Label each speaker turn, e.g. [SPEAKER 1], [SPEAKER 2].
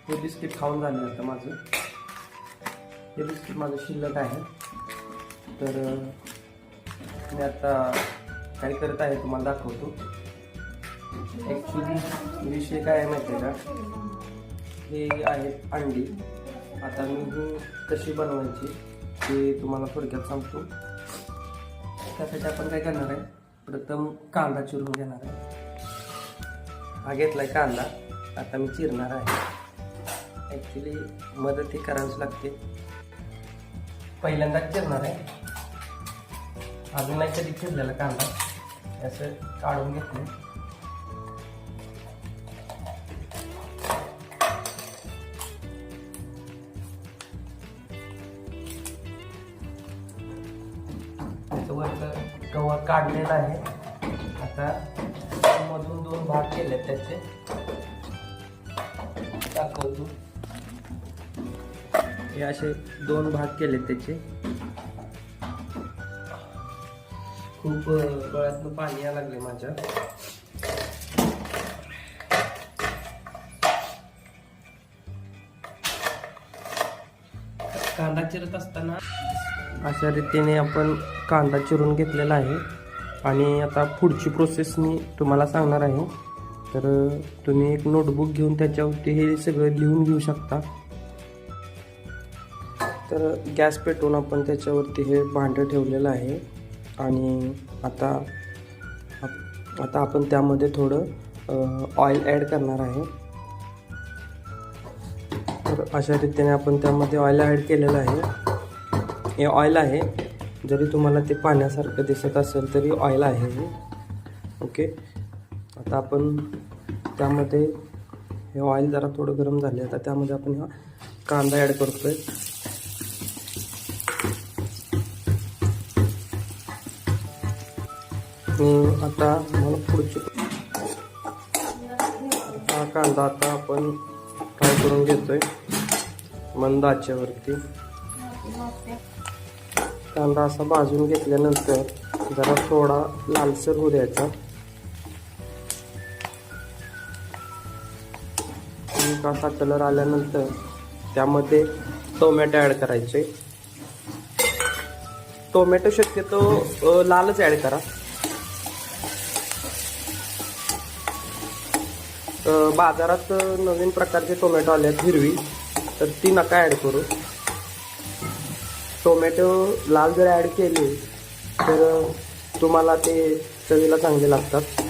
[SPEAKER 1] हे बिस्किट खाऊन झाले आता माझं. हे बिस्किट माझं शिल्लक आहे. तर मी आता काय करत आहे तुम्हाला दाखवतो. ॲक्च्युली विषय काय आहे माहिती आहे का, हे आहेत अंडी. आता मी ही कशी बनवायची ते तुम्हाला थोडक्यात सांगतो. त्यासाठी आपण काय करणार आहे, प्रथम कांदा चिरून घेणार आहे. हा घेतलाय कांदा, आता मी चिरणार आहे. ॲक्च्युली मदत ही करावीच लागते. पहिल्यांदा चिरणार आहे, अजून नाही कधी चिरलेला कांदा. असं काढून घेतलं. वरचं कवर काढलेलं आहे. आता मधून 2 भाग केले त्याचे दाखवतो. हे असे 2 भाग केले त्याचे. खूप डोळ्यातनं पाणी यायला लागले माझ्या. कांदा चिरत असताना अशा रीतीने आपण कांदा चिरून घेतलेला आहे. आणि आता पुढची प्रोसेस मी तुम्हाला सांगणार आहे. तर तुम्ही एक नोटबुक घेऊन त्याच्यावरती हे सगळं लिहून घेऊ शकता. तर गॅस पेटवून आपण त्याच्यावरती हे भांडं ठेवलेलं आहे. आणि आता आपण त्यामध्ये थोडं ऑइल ॲड करणार आहे. तर अशा रीतीने आपण त्यामध्ये ऑइल ॲड केलेलं आहे. हे ऑइल आहे, जरी तुम्हाला ते पाण्यासारखं दिसत असेल तरी ऑइल आहे हे. ओके, आता आपण त्यामध्ये हे ऑइल जरा थोडं गरम झाले. आता त्यामध्ये आपण हा कांदा ॲड करतोय. आता मला पुढची हा कांदा आता आपण फ्राय करून घेतोय मंद आचेवरती. कांदा असा भाजून घेतल्यानंतर जरा थोडा लालसर होऊ द्यायचा. असा कलर आल्यानंतर त्यामध्ये टोमॅटो ॲड करायचे. टोमॅटो शक्यतो लालच ॲड करा. बाजारात नवीन प्रकारचे टोमॅटो आलेत हिरवी, तर ती नका ॲड करू. टोमॅटो लाल जर ॲड केले तर तुम्हाला ते चवीला चांगले लागतात.